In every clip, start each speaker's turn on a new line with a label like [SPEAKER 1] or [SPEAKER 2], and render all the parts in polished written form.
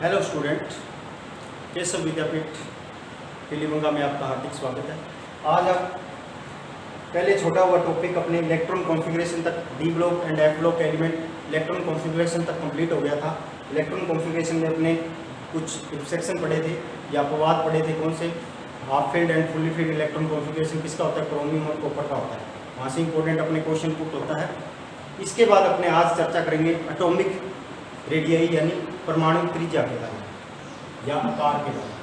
[SPEAKER 1] Hello student, Keshav विद्यापीठ टेलीबंगा में आपका हार्दिक स्वागत है। आज आप पहले छोटा हुआ टॉपिक अपने इलेक्ट्रॉन कॉन्फ़िगरेशन तक, D block and F block element electron configuration तक कंप्लीट हो गया था। इलेक्ट्रॉन कॉन्फ़िगरेशन में अपने कुछ इंस्ट्रक्शन पढ़े थे या अपवाद पढ़े थे, कौन से, half field and fully field electron configuration किसका होता है, क्रोमियम और कॉपर का होता है। वहाँ से इंपॉर्टेंट अपने क्वेश्चन पुट होता है। इसके बाद अपने आज चर्चा करेंगे एटॉमिक रेडियाई यानी परमाणु त्रिज्या के बारे में या आकार के बारे में।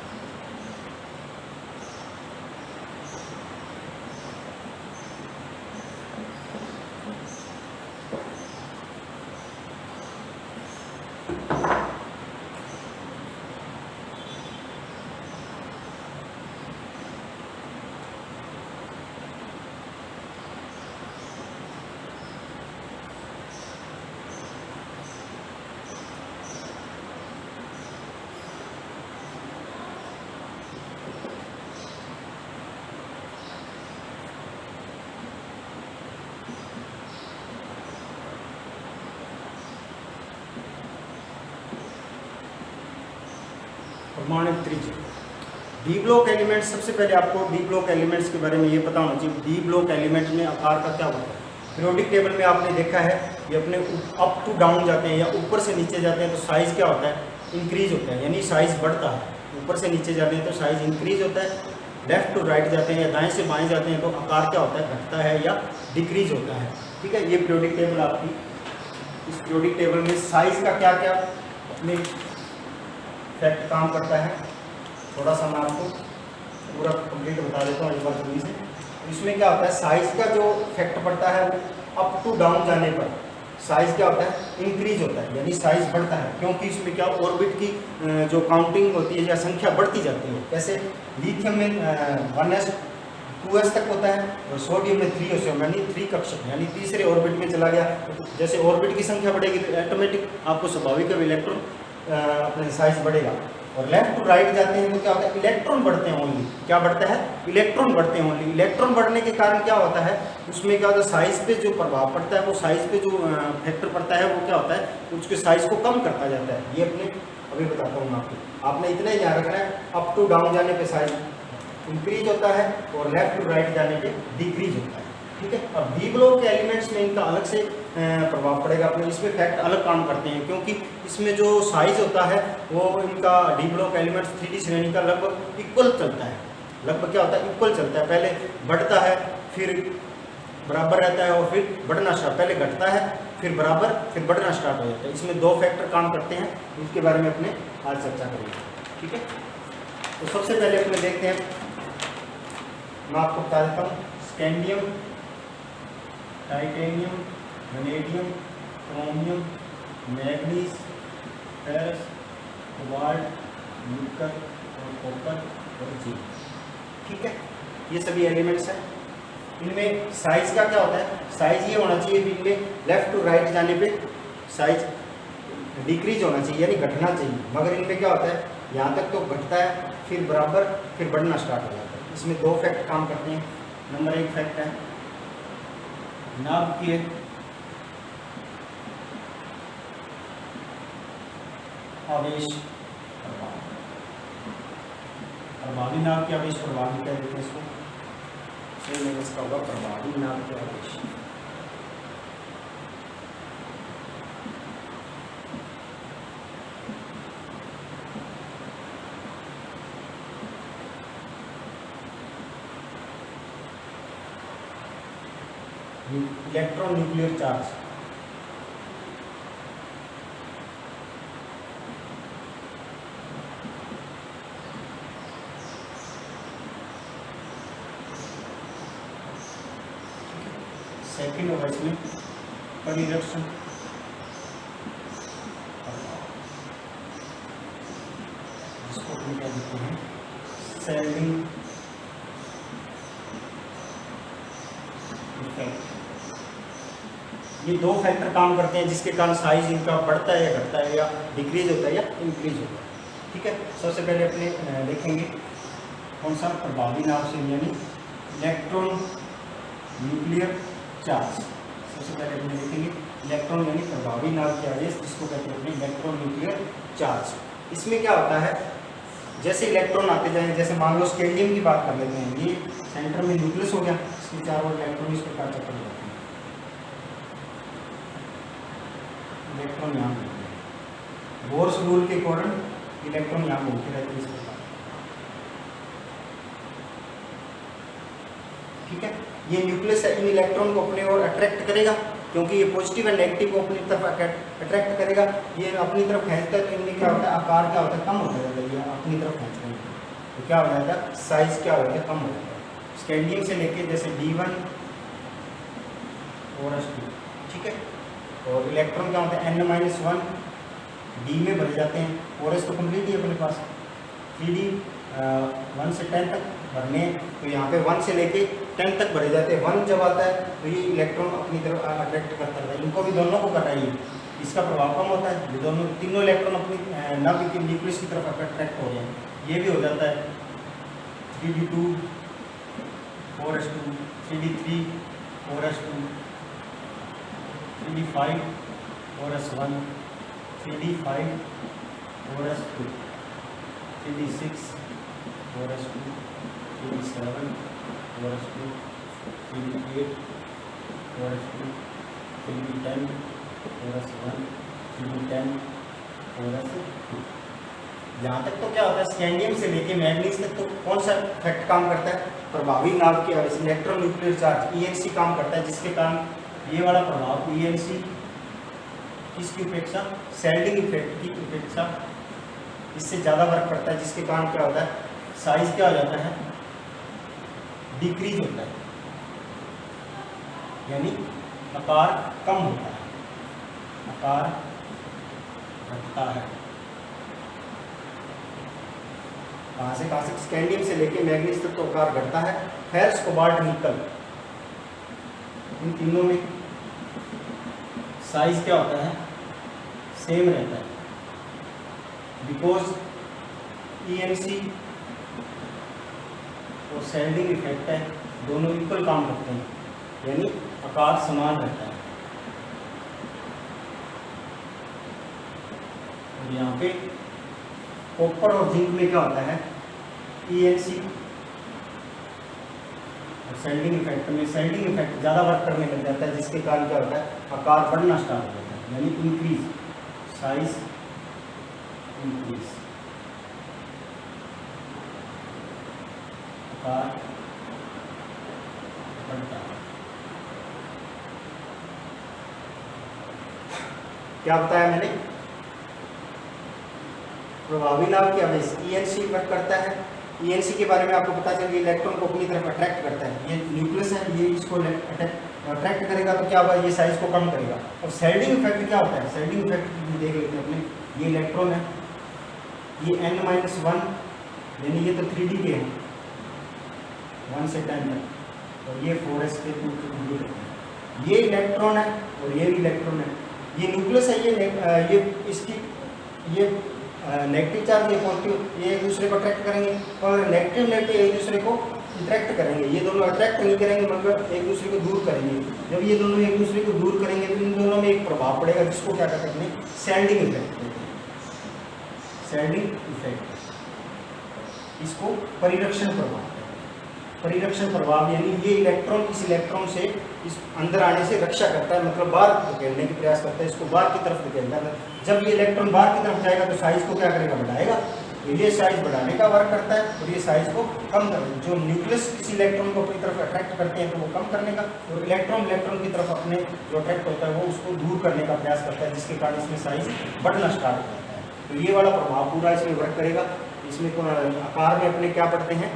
[SPEAKER 1] परमाणु त्रिज्या, डी ब्लॉक एलिमेंट्स। सबसे पहले आपको डी ब्लॉक एलिमेंट्स के बारे में ये पता होना चाहिए। डी ब्लॉक एलिमेंट में आकार का क्या होता है। पीरियोडिक टेबल में आपने देखा है ये अपने अप टू डाउन जाते हैं या ऊपर से नीचे जाते हैं तो साइज़ क्या होता है, इंक्रीज होता है, यानी साइज़ बढ़ता है। ऊपर से नीचे जाते हैं तो साइज़ इंक्रीज होता है, लेफ्ट टू राइट जाते हैं या दाएँ से बाएँ जाते हैं तो आकार क्या होता है, घटता है या डिक्रीज होता है। ठीक है, ये पीरियोडिक टेबल आपकी। इस पीरियोडिक टेबल में साइज़ का क्या क्या अपने फैक्ट काम करता है, थोड़ा सा मैं आपको पूरा कंप्लीट बता देता हूँ एक बार जल्दी से। इसमें क्या होता है, साइज़ का जो फैक्ट पड़ता है वो अप टू डाउन जाने पर साइज़ क्या होता है, इंक्रीज होता है, यानी साइज़ बढ़ता है। क्योंकि इसमें क्या ऑर्बिट की जो काउंटिंग होती है या संख्या बढ़ती जाती है। कैसे, लिथियम में 1s 2s तक होता है और सोडियम में 3s यानी 3 कक्षक, यानी तीसरे ऑर्बिट में चला गया। जैसे ऑर्बिट की संख्या बढ़ेगी तो ऑटोमेटिक आपको स्वाभाविक इलेक्ट्रॉन अपने साइज बढ़ेगा। और लेफ्ट टू राइट जाते हैं तो क्या होता है, इलेक्ट्रॉन बढ़ते हैं ओनली। क्या बढ़ता है, इलेक्ट्रॉन बढ़ते हैं ओनली। इलेक्ट्रॉन बढ़ने के कारण क्या होता है, उसमें क्या होता है, साइज पे जो प्रभाव पड़ता है, वो साइज पे जो फैक्टर पड़ता है वो क्या होता है, उसके साइज को कम करता जाता है। ये अपने अभी बताता हूँ आपको। आपने इतना ही ध्यान रखना है, अप टू डाउन जाने पे साइज इंक्रीज होता है और लेफ्ट टू राइट जाने पे डिक्रीज होता है। ठीक है, अब डी ब्लॉक के एलिमेंट्स में इनका अलग से प्रभाव पड़ेगा अपने, इसमें फैक्ट अलग काम करते हैं। क्योंकि इसमें जो साइज होता है वो इनका डी ब्लॉक एलिमेंट्स 3D श्रेणी का लगभग इक्वल चलता है। लगभग क्या होता है, इक्वल चलता है। पहले बढ़ता है, फिर बराबर रहता है और फिर बढ़ना स्टार्ट, पहले घटता है फिर बराबर फिर बढ़ना स्टार्ट हो जाता है। इसमें 2 फैक्टर काम करते हैं, इसके बारे में अपने आज चर्चा करेंगे। ठीक है, तो सबसे पहले अपने देखते हैं, मैं आपको बता देता हूँ। Scandium, titanium, vanadium, chromium, manganese, ferrous, cobalt, निकल और कॉपर और जिंक। ठीक है, ये सभी एलिमेंट्स हैं। इनमें साइज का क्या होता है, साइज ये होना चाहिए इनमें लेफ्ट टू राइट जाने पे साइज डिक्रीज होना चाहिए, यानी घटना चाहिए। मगर इनमें क्या होता है, यहाँ तक तो घटता है फिर बराबर फिर बढ़ना स्टार्ट हो जाता है। इसमें 2 फैक्ट काम करते हैं। नंबर 1 फैक्ट है नाभिकीय आवेश प्रभाव। प्रभावी नाभ के आवेश प्रभावी क्या देते हैं इसको, सही में इसका होगा प्रभावी नाभ के आवेश। इलेक्ट्रॉन न्यूक्लियर चार्ज, सेकंड होगा इसमें परिरक्षण, जिसको हम क्या देते हैं, सेलिंग इफेक्ट। ये 2 फैक्टर काम करते हैं जिसके कारण साइज इनका बढ़ता है या घटता है या डिक्रीज होता है या इंक्रीज होता है। ठीक है, सबसे पहले अपने देखेंगे कौन सा, प्रभावी नाभ से यानी इलेक्ट्रॉन न्यूक्लियर चार्ज। सबसे पहले अपने देखेंगे इलेक्ट्रॉन यानी प्रभावी नाभ के आवेश, जिसको कहते हैं अपने इलेक्ट्रॉन न्यूक्लियर चार्ज। इसमें क्या होता है, जैसे इलेक्ट्रॉन आते जाएंगे, जैसे मान लो स्कैंडियम की बात कर लेते हैं, ये सेंटर में न्यूक्लियस हो गया, इसके चारों ओर इलेक्ट्रॉन इस प्रकार चक्कर जाते हैं, इलेक्ट्रॉन यहाँ घूमते हैं, बोर्स रूल के अकॉर्डिंग इलेक्ट्रॉन यहाँ घूमते रहते हैं इस प्रकार। ठीक है, ये न्यूक्लियस है, इन इलेक्ट्रॉन को अपने ओर अट्रैक्ट करेगा, क्योंकि ये पॉजिटिव एंड नेगेटिव को अपनी तरफ अट्रैक्ट करेगा, ये अपनी तरफ खींचता है, तो इनमें क्या होता है, आकार क्या होता है, कम होता जाता है, ये अपनी तरफ खींचते हैं तो क्या हो जाता है, साइज क्या हो जाता है, कम हो जाता है। स्कैंडियम से लेके जैसे D1 और S2, ठीक है, और इलेक्ट्रॉन क्या होता है n-1 D में भरे जाते हैं, और S तो कंप्लीट ही अपने पास 3D 1 से 10 तक भरने, तो यहाँ पे 1 से लेके 10 तक भरे जाते हैं। 1 जब आता है तो ये इलेक्ट्रॉन अपनी तरफ अट्रैक्ट करता रहता है, इनको भी दोनों को कर रहा है, इसका प्रभाव कम होता है, ये दोनों तीनों इलेक्ट्रॉन अपनी नभ के न्यूक्लियस की तरफ अट्रैक्ट हो रहे हैं, ये भी हो जाता है 3D2 4s2, 3D3 4s2, 3D5 4s1, 3D5 4s2, 3D6 4s2, 3D7 4s2, 3D8 4s2, 3D10 4s1, 3D10 4s2। यहाँ तक तो क्या होता है, स्कैंडियम से लेके मैग्नीज तक तो कौन सा फैक्ट काम करता है, प्रभावी नाभ के इलेक्ट्रॉन न्यूक्लियर चार्ज ENC काम करता है, जिसके कारण ये वाला प्रभाव ENC किसकी उपेक्षा, सेल्डिंग इफेक्ट की उपेक्षा इससे ज़्यादा वर्क करता है, जिसके कारण क्या होता है, साइज क्या हो जाता है, डिक्रीज होता है, यानी आकार कम होता है, आकार घटता है। कहाँ से स्कैंडियम से लेके मैग्नीज तक तो आकार घटता है। फेरस कोबाल्ट निकल, इन तीनों में साइज क्या होता है, सेम रहता है, बिकॉज ENC और सेल्डिंग इफेक्ट है, दोनों इक्वल काम करते हैं, यानी आकार समान रहता है। और यहाँ पे कॉपर और जिंक में क्या होता है, ENC और सेल्डिंग इफेक्ट में सेल्डिंग इफेक्ट ज़्यादा वर्क करने लग जाता है, जिसके कारण क्या होता है, आकार बढ़ना स्टार्ट हो जाता है, यानी इंक्रीज, साइज इंक्रीज, आकार बढ़ता है। क्या बताया मैंने, प्रभावी नाभ क्या बेस ENC वर्क करता है, ENC के बारे में आपको पता चल गया, इलेक्ट्रॉन को अपनी तरफ अट्रैक्ट करता है, ये न्यूक्लियस है, ये इसको अट्रैक्ट करेगा तो क्या होगा, ये साइज को कम करेगा। और सेल्डिंग इफेक्ट क्या होता है, सेल्डिंग इफेक्ट देख लेते हैं अपने, ये इलेक्ट्रॉन है, ये n-1 यानी ये तो 3D के हैं 1 से 10 तक, और ये 4s के 2 तक, ये इलेक्ट्रॉन है और ये भी इलेक्ट्रॉन है, ये न्यूक्लियस है, ये इसकी ये नेगेटिव चार्ज, ये पॉजिटिव, ये एक दूसरे को अट्रैक्ट करेंगे, और नेगेटिव नेगेटिव एक दूसरे को इंटरेक्ट करेंगे, ये दोनों अट्रैक्ट नहीं करेंगे मगर एक दूसरे को दूर करेंगे। जब ये दोनों एक दूसरे को दूर करेंगे तो इन दोनों में एक प्रभाव पड़ेगा, जिसको क्या कहते हैं, सेल्डिंग इफेक्ट कहते हैं, सेल्डिंग इफेक्ट, इसको परिरक्षण प्रभाव, परिरक्षण प्रभाव यानी ये इलेक्ट्रॉन इस इलेक्ट्रॉन से इस अंदर आने से रक्षा करता है, मतलब बाहर धकेलने की प्रयास करता है, इसको बाहर की तरफ धकेलता है। जब ये इलेक्ट्रॉन बाहर की तरफ जाएगा तो साइज को क्या करेगा, बढ़ाएगा, ये साइज बढ़ाने का वर्क करता है और ये साइज को कम कर, जो न्यूक्लियस किसी इलेक्ट्रॉन को अपनी तरफ अट्रैक्ट करते हैं तो वो कम करने का, और इलेक्ट्रॉन की तरफ अपने जो अट्रैक्ट होता है वो उसको दूर करने का प्रयास करता है, जिसके कारण इसमें साइज बढ़ना स्टार्ट हो जाता है। तो ये वाला प्रभाव पूरा इसमें वर्क करेगा। इसमें आकार में अपने क्या पढ़ते हैं,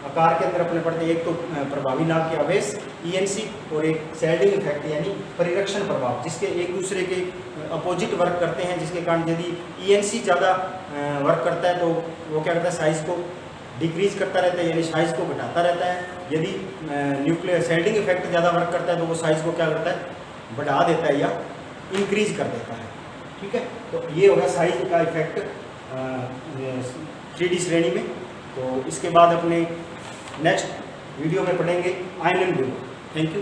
[SPEAKER 1] आकार के अंदर अपने पढ़ते हैं एक तो प्रभावी नाभ के आवेश ENC और एक सेल्डिंग इफेक्ट यानी परिरक्षण प्रभाव, जिसके एक दूसरे के अपोजिट वर्क करते हैं, जिसके कारण यदि ENC ज़्यादा वर्क करता है तो वो क्या करता है, साइज को डिक्रीज करता रहता है, यानी साइज को घटाता रहता है। यदि न्यूक्लियर सेल्डिंग इफेक्ट ज़्यादा वर्क करता है तो वो साइज को क्या करता है, बढ़ा देता है या इंक्रीज कर देता है। ठीक है, तो ये होगा साइज का इफेक्ट 3D श्रेणी में। तो इसके बाद अपने नेक्स्ट वीडियो में पढ़ेंगे आयनन गुण। Thank you.